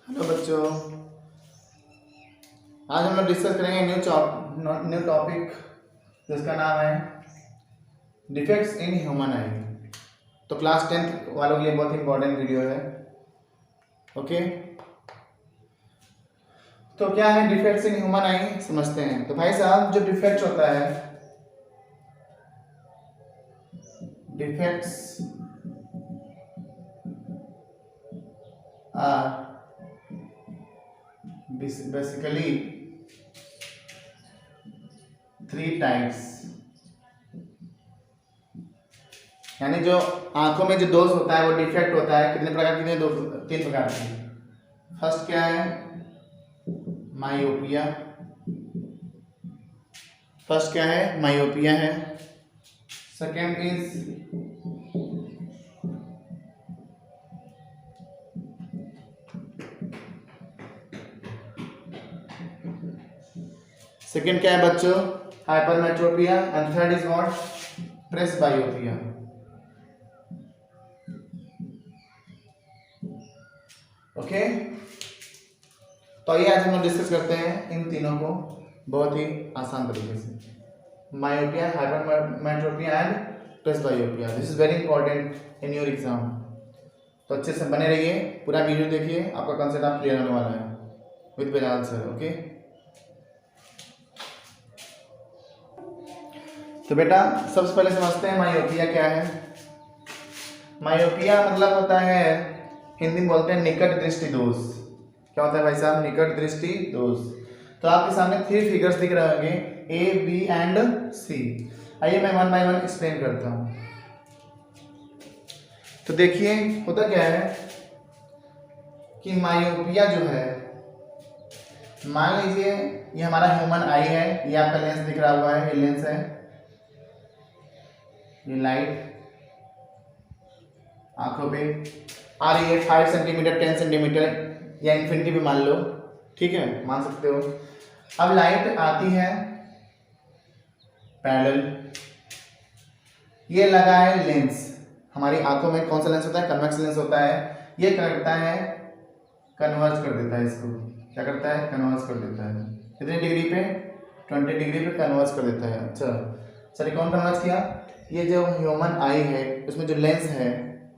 Hello बच्चों, आज हम लोग डिस्कस करेंगे न्यू टॉपिक जिसका नाम है डिफेक्ट्स इन ह्यूमन आई। तो क्लास 10th वालों के लिए बहुत इंपॉर्टेंट वीडियो है। ओके, तो क्या है डिफेक्ट्स इन ह्यूमन आई समझते हैं। तो भाई साहब, जो डिफेक्ट होता है, डिफेक्ट्स आर बेसिकली 3 टाइप्स। यानी जो आंखों में जो दोष होता है वो डिफेक्ट होता है कितने प्रकार के? 3 प्रकार के। फर्स्ट क्या है? मायोपिया। फर्स्ट क्या है? मायोपिया है। सेकेंड इज सेकेंड क्या है बच्चों? Hypermetropia. And third is what? Presbyopia. Okay, तो आइए आज हम लोग डिस्कस करते हैं इन तीनों को बहुत ही आसान तरीके से। Myopia, hypermetropia and presbyopia. This is very important in your exam. तो अच्छे से बने रहिए, पूरा वीडियो देखिए, आपका कॉन्सेप्ट आप क्लियर होने वाला है विद बिलाल सर। ओके, तो बेटा सबसे पहले समझते हैं मायोपिया क्या है। मायोपिया मतलब होता है, हिंदी में बोलते हैं निकट दृष्टि दोष। क्या होता है भाई साहब? निकट दृष्टि दोष। तो आपके सामने 3 फिगर्स दिख रहे होंगे, ए, बी एंड सी। आइए मैं 1 बाय 1 एक्सप्लेन करता हूं। तो देखिए होता क्या है कि मायोपिया जो है, मान लीजिए ये हमारा ह्यूमन आई है, ये आपका लेंस दिख रहा हुआ है, ये लेंस है, ये लाइट आंखों पे आ रही है 5 सेंटीमीटर 10 सेंटीमीटर या इन्फिनिटी पे मान लो, ठीक है, मान सकते हो। अब लाइट आती है पैरेलल, ये लगा है लेंस। हमारी आंखों में कौन सा लेंस होता है? कन्वेक्स लेंस होता है। ये करता है, कन्वर्ज कर देता है इसको। क्या करता है? कन्वर्ज कर देता है। कितने डिग्री पे? 20 डिग्री पे कन्वर्ज कर देता है। अच्छा सर, कौन कन्वर्ज किया? ये जो ह्यूमन आई है उसमें जो लेंस है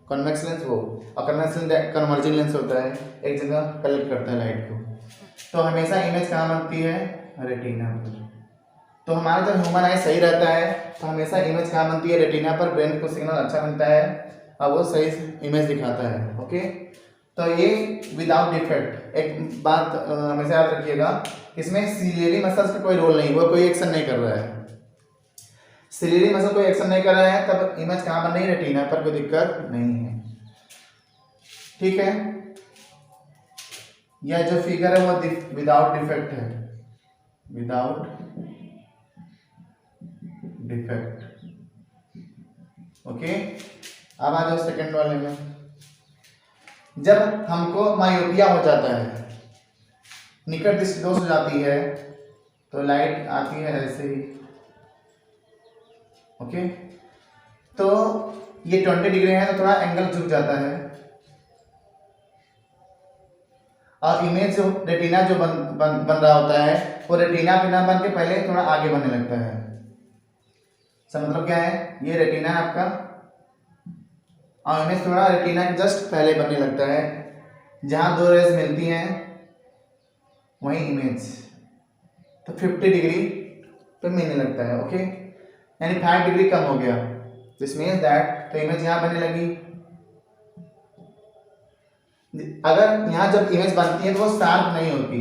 कन्वेक्स लेंस, वो और कन्वेक्स लेंस कन्वर्जिंग लेंस होता है, एक जगह कलेक्ट करता है लाइट को। तो हमेशा इमेज कहाँ बनती है? रेटिना पर। तो हमारा जब ह्यूमन आई सही रहता है तो हमेशा इमेज कहाँ बनती है? रेटिना पर। ब्रेन को सिग्नल अच्छा मिलता है और वो सही इमेज दिखाता है। ओके, तो ये विदाउट डिफेक्ट। एक बात हमेशा याद रखिएगा, इसमें सिलियरी मसल्स का कोई रोल नहीं, वो कोई एक्शन नहीं कर रहा है। सिलियरी मसल कोई एक्शन नहीं कर रहा है तब इमेज कहाँ बन रही है? रेटिना पर। कोई दिक्कत नहीं है, ठीक है। यह जो फिगर है वो विदाउट डिफेक्ट है, विदाउट डिफेक्ट। ओके, अब आ जाओ सेकंड वाले में। जब हमको मायोपिया हो जाता है, निकट दृष्टि दोष हो जाती है, तो लाइट आती है ऐसे ही। ओके, तो ये 20 डिग्री है तो थोड़ा एंगल झुक जाता है और इमेज जो रेटिना जो बन रहा होता है वो रेटिना पे ना बन के पहले थोड़ा आगे बनने लगता है। सब मतलब क्या है? ये रेटिना है आपका और इमेज थोड़ा रेटिना के जस्ट पहले बनने लगता है। जहां 2 रेज मिलती हैं वही इमेज तो 50 डिग्री पे मिलने लगता है। ओके, यानी 5 डिग्री कम हो गया। दिस मीन्स दैट तो इमेज यहाँ बनने लगी। अगर यहाँ जब इमेज बनती है तो वो शार्प नहीं होती,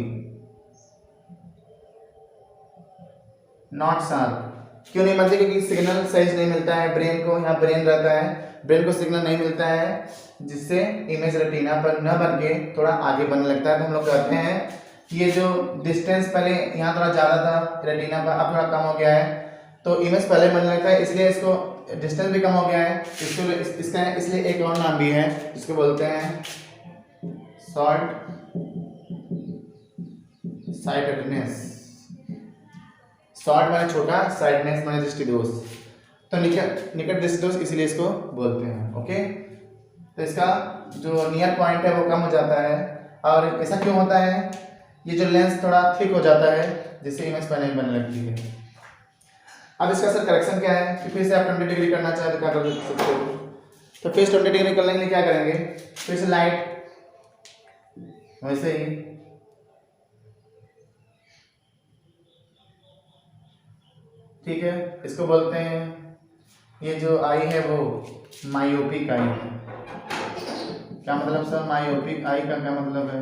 नॉट शार्प। क्यों नहीं बनती? क्योंकि सिग्नल सही नहीं मिलता है ब्रेन को। यहाँ ब्रेन रहता है, ब्रेन को सिग्नल नहीं मिलता है जिससे इमेज रेटिना पर न बन के थोड़ा आगे बनने लगता है। तो हम लोग कहते हैं कि ये जो डिस्टेंस पहले यहाँ थोड़ा ज़्यादा था रेटिना पर, अब थोड़ा कम हो गया है, तो इमेज पहले बनने लगता है, इसलिए इसको डिस्टेंस भी कम हो गया है। इसको इसका इसलिए एक और नाम भी है जिसको बोलते हैं शॉर्ट साइटेडनेस। शॉर्ट माने छोटा, साइडनेस माने दृष्टि दोष। तो निकट दृष्टि दोष इसलिए इसको बोलते हैं। ओके, तो इसका जो नियर पॉइंट है वो कम हो जाता है और ऐसा क्यों होता है, ये जो लेंस थोड़ा थिक हो जाता है जिससे इमेज पहले बनने लगती है। अब इसका सर करेक्शन क्या है कि फिर से आप 20 डिग्री करना चाहे तो क्या कर सकते हो, तो फिर 20 डिग्री करने के लिए क्या करेंगे, फिर से लाइट वैसे ही ठीक है, इसको बोलते हैं, ये जो आई है वो मायोपिक आई है। क्या मतलब सर मायोपिक आई का क्या मतलब है,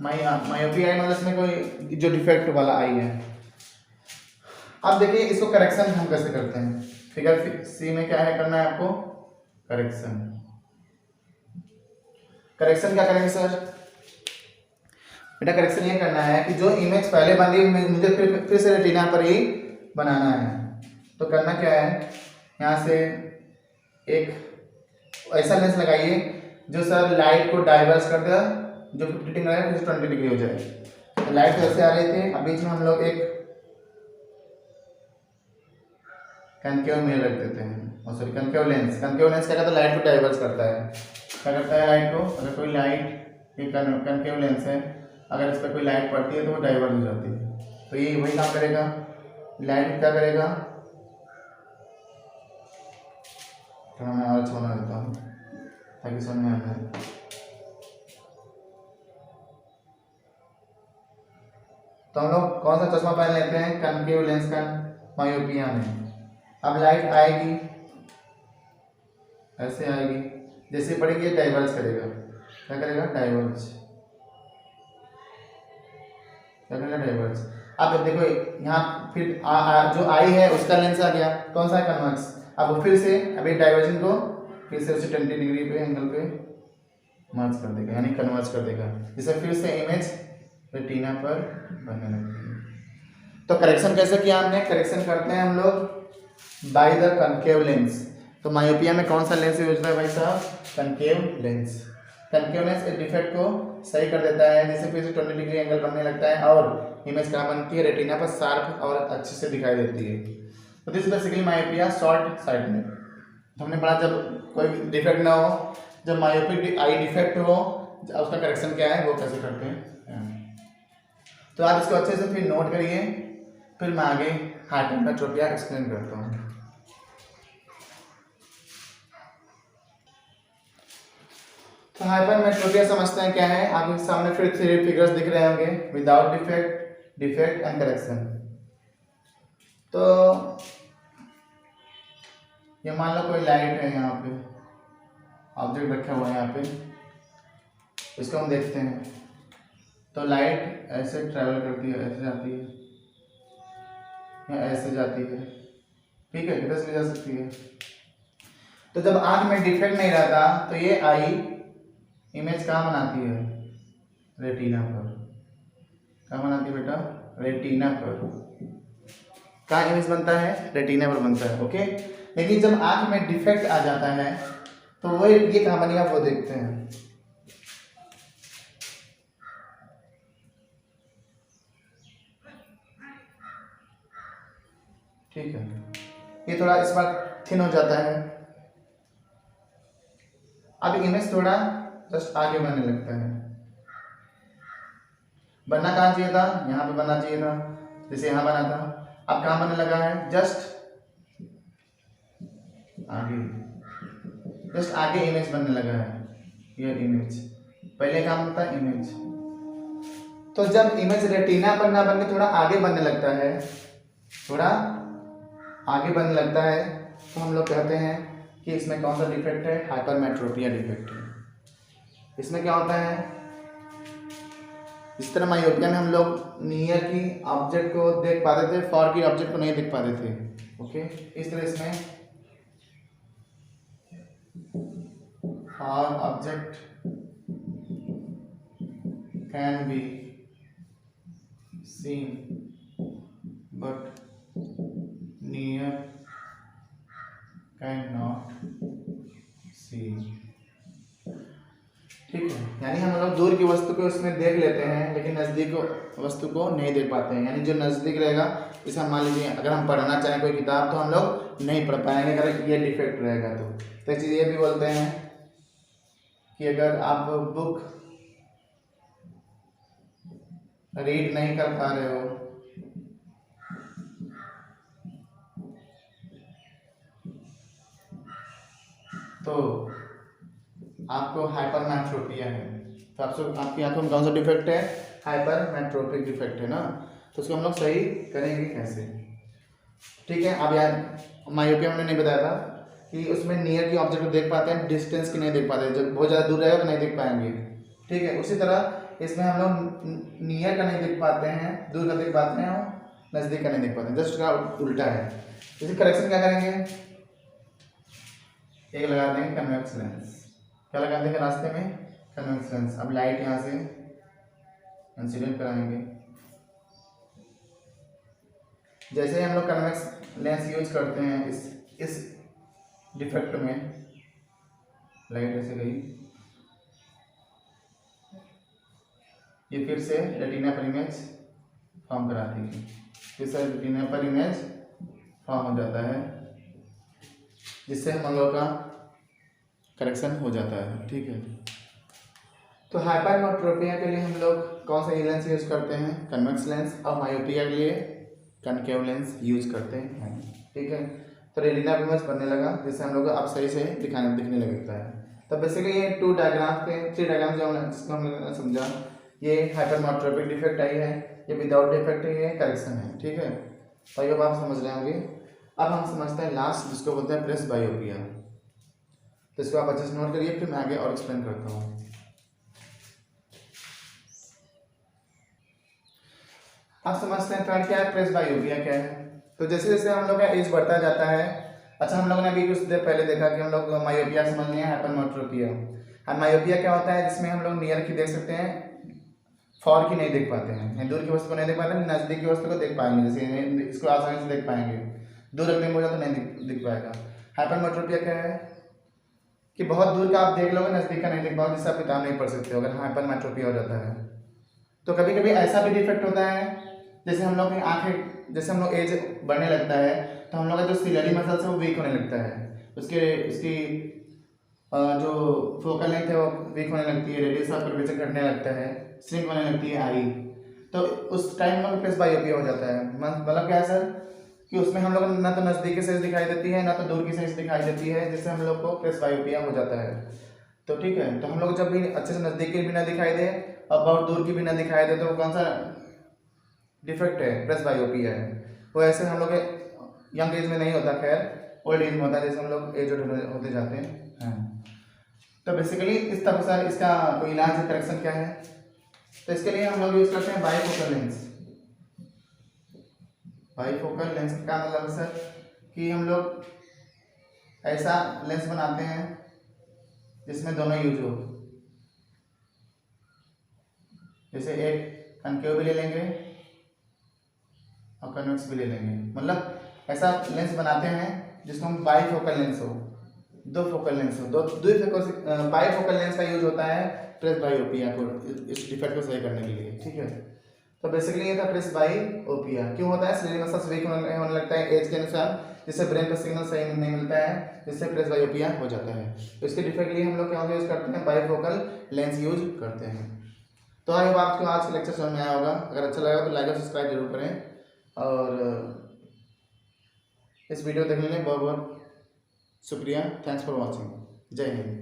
मायोपिक आई मतलब इसमें कोई जो डिफेक्ट वाला आई है। अब देखिए इसको करेक्शन हम कैसे करते हैं, फिगर सी में क्या है करना है आपको, करेक्शन। करेक्शन क्या करेंगे सर बेटा, करेक्शन ये करना है कि जो इमेज पहले बन रही मुझे फिर से रेटिना पर ही बनाना है। तो करना क्या है, यहाँ से एक ऐसा लेंस लगाइए जो सर लाइट को डाइवर्स कर दे, जो 50 डिग्री है फिर 20 डिग्री हो जाए। तो लाइट ऐसे आ रही थी, अब बीच में हम लोग एक कनकेव मिरर रख देते हैं, सॉरी कनकेव लेंस क्या करता है, लाइट को डाइवर्स करता है। क्या करता है लाइट को, अगर कोई लाइट, ये कनकेव लेंस है, अगर इस पर कोई लाइट पड़ती है तो वो डाइवर्ट हो जाती है। तो ये वही काम करेगा, लाइट क्या करेगा, थोड़ा मैं और छोड़ना देता हूँ ताकि समझ में आ जाए। तो हम लोग कौन सा चश्मा पहन लेते हैं, कनकेव लेंस का, मायोपिया में। अब लाइट आएगी ऐसे आएगी, जैसे पड़ेगी डाइवर्स करेगा, क्या करेगा डाइवर्स, क्या करेगा डाइवर्स। अब देखो यहाँ फिर जो आई है उसका लेंस आ गया, कौन सा है कन्वेक्स। अब वो फिर से अभी डाइवर्जन को फिर से उसे 20 डिग्री पे एंगल पे मर्ज कर देगा, यानी कन्वर्ज कर देगा, जिससे फिर से इमेज रेटिना पर बनने लगती है। तो करेक्शन कैसे किया हमने, करेक्शन करते हैं हम लोग बाय द कनकेव लेंस। तो मायोपिया में कौन सा लेंस यूज होता है भाई साहब, कनकेव लेंस। कनकेव लेंस इस डिफेक्ट को सही कर देता है, जिससे फिर से 20 डिग्री एंगल बनने लगता है और इमेज कहाँ बनती है, रेटिना पर शार्प और अच्छे से दिखाई देती है। तो this basically myopia short sighted. हमने पढ़ा जब कोई डिफेक्ट ना हो, जब मायोपिक आई डिफेक्ट हो, उसका करेक्शन क्या है वो कैसे करते हैं। तो आप इसको अच्छे से फिर नोट करिए, फिर मैं आगे हाइपरमेट्रोपिया एक्सप्लेन करता हूँ। तो हाइपरमेट्रोपिया समझते हैं क्या है, आपके सामने फिर 3 फिगर्स दिख रहे होंगे, without defect, defect and correction. तो ये मान लो कोई लाइट है, यहाँ पे ऑब्जेक्ट रखा हुआ है यहाँ पे, इसको हम देखते हैं। तो लाइट ऐसे ट्रैवल करती है, ऐसे जाती है या ऐसे जाती है, ठीक है, किधर से जा सकती है। तो जब आंख में डिफेक्ट नहीं रहता तो ये आई इमेज कहाँ बनाती है, रेटिना पर। कहाँ बनाती है बेटा, रेटिना पर। कहाँ इमेज बनता है, रेटिना पर बनता है, ओके। लेकिन जब आंख में डिफेक्ट आ जाता है तो वो ये कहाँ बनेगा वो देखते हैं। ठीक है, ये थोड़ा इस बार थिन हो जाता है, अब इमेज थोड़ा जस्ट आगे बनने लगता है। बनना कहाँ चाहिए था, यहाँ पे बनना चाहिए था, जैसे यहाँ बना था। अब कहाँ बनने लगा है, जस्ट आगे, जस्ट आगे इमेज बनने लगा है, ये इमेज। पहले कहाँ बनता है, इमेज। तो जब इमेज रेटिना पर ना बनके थोड़ा आगे बनने लगता है, थोड़ा आगे बनने लगता है, तो हम लोग कहते हैं कि इसमें कौन सा डिफेक्ट है, हाइपरमेट्रोपिया डिफेक्ट है। इसमें क्या होता है, इस तरह मायोपिया में हम लोग नियर की ऑब्जेक्ट को देख पाते थे, फार की ऑब्जेक्ट को नहीं देख पाते थे, ओके। इस तरह इसमें far object can be seen but near can not see. ठीक है, यानी हम लोग दूर की वस्तु को इसमें देख लेते हैं लेकिन नज़दीक वस्तु को नहीं देख पाते हैं। यानी जो नज़दीक रहेगा, जैसे हम मान लीजिए अगर हम पढ़ना चाहें कोई किताब तो हम लोग नहीं पढ़ पाएंगे अगर ये डिफेक्ट रहेगा। तो एक चीज़ ये भी बोलते हैं कि अगर आप बुक रीड नहीं कर पा रहे हो तो आपको हाइपरमेट्रोपिया है। तो आपकी आंखों में कौन सा डिफेक्ट है? हाइपरमेट्रोपिक डिफेक्ट है ना। तो उसको हम लोग सही करेंगे कैसे? ठीक है, अब यार मायोपिया हमने नहीं बताया था कि उसमें नियर की ऑब्जेक्ट को देख पाते हैं, डिस्टेंस की नहीं देख पाते, जब बहुत ज़्यादा दूर रहेगा तो नहीं देख पाएंगे। ठीक है, उसी तरह इसमें हम लोग नियर का नहीं देख पाते हैं, दूर का देख पाते हैं और नज़दीक का नहीं देख पाते हैं, जस्ट का उल्टा है। इसी करेक्शन क्या करेंगे? एक लगा देंगे कन्वेक्स लेंस। क्या लगा देंगे रास्ते में? Convex lens. अब लाइट यहाँ से इंसिडेंट कराएंगे। जैसे हम लोग कन्वेक्स लेंस यूज करते हैं इस डिफेक्ट में, लाइट ऐसे गई, ये फिर से रेटिना पर इमेज फॉर्म कराती है, फिर से रेटिना पर इमेज फॉर्म हो जाता है, जिससे हम लोग का करेक्शन हो जाता है। ठीक है, तो हाइपरमेट्रोपिया के लिए हम लोग कौन सा लेंस यूज करते हैं? Convex lens. और मायोपिया के लिए कनकेव लेंस यूज करते हैं। ठीक है, तो रेटिना पर इमेज बनने लगा, जिससे हम लोग अब सही से दिखने लगता है। तो बेसिकली ये 3 डायग्राम जो जिसको हमने समझा, ये हाइपरमेट्रोपिक डिफेक्ट आई है, ये विदाउट डिफेक्ट है, ये करेक्शन है। ठीक है, तो ये आप समझ रहे होंगे। अब हम समझते हैं लास्ट, जिसको बोलते हैं प्रेस बायोपिया। तो इसको आप अच्छे से नोट करिए, फिर मैं आगे और एक्सप्लेन करता हूँ। आप समझते हैं थर्ड क्या है, प्रेस बायोपिया क्या है। तो जैसे जैसे हम लोग का एज बढ़ता जाता है, अच्छा हम लोगों ने अभी कुछ देर पहले देखा कि हम लोग मायोपिया समझ लिए, हाइपरमेट्रोपिया। मायोपिया क्या होता है? जिसमें हम लोग नियर की देख सकते हैं, फॉर की नहीं देख पाते हैं, दूर की वस्तु को नहीं देख पाते हैं, नजदीक की वस्तु को देख पाएंगे, जैसे इसको आसानी से देख पाएंगे, दूर रखने में हो जाए तो नहीं दिख पाएगा। हाइपरमेट्रोपिया क्या है कि बहुत दूर का आप देख लोगे, नजदीक का नहीं देख पाओगे, जिससे आप किताब नहीं पढ़ सकते हो अगर हाइपरमेट्रोपिया हो जाता है। तो कभी कभी ऐसा भी डिफेक्ट होता है, जैसे हम लोग की आंखें, जैसे हम लोग एज बढ़ने लगता है तो हम लोग का जो सिलरी मसल्स है वो वीक होने लगता है, उसकी जो फोकल लेंथ है वो वीक होने लगती है, रेडियस ऑफ कर्वेचर घटने लगता है, श्रिंक होने लगती है आई। तो उस टाइम में प्रेस बायोपिया हो जाता है। मतलब क्या है सर कि उसमें हम लोग ना तो नज़दीकी से दिखाई देती है, ना तो दूर की से दिखाई देती है, जिससे हम लोग को प्रेस बायोपिया हो जाता है। तो ठीक है, तो हम लोग जब भी अच्छे से नज़दीक की भी ना दिखाई दे और बहुत दूर की भी ना दिखाई दे, तो कौन सा डिफेक्ट है? प्रेस बायोपिया है। वो ऐसे हम लोग यंग एज में नहीं होता, खैर ओल्ड एज में होता है, जैसे हम लोग एज होते जाते हैं। तो बेसिकली इस तरह सर इसका कोई इलाज है, करेक्शन क्या है? तो इसके लिए हम लोग यूज करते हैं बाईफोकल लेंस। बाईफोकल लेंस का मतलब सर कि हम लोग ऐसा लेंस बनाते हैं जिसमें दोनों यूज हो, जैसे एक कनकेव भी ले लेंगे और कन्वेक्स भी ले लेंगे। मतलब ऐसा लेंस बनाते हैं जिसको हम बाईफोकल लेंस हो, दो फोकल लेंस हो, बाईफोकल लेंस का यूज होता है प्रेस बायोपिया को, इस डिफेक्ट को सही करने के लिए। ठीक है, तो बेसिकली ये था प्रेस बायोपिया। क्यों होता है? सिलेरी मसल्स वीक होने लगता है एज के अनुसार, जिससे ब्रेन का सिग्नल सही नहीं मिलता है, जिससे प्रेस बायोपिया हो जाता है। तो इसके डिफेक्ट के लिए हम लोग क्या यूज करते हैं? बाईफोकल लेंस यूज करते हैं। तो आई होप आपको आज का लेक्चर समझ में आया होगा। अगर अच्छा लगा तो लाइक और सब्सक्राइब जरूर करें, और इस वीडियो देखने के लिए बहुत बहुत शुक्रिया। Thanks for watching. जय हिंद।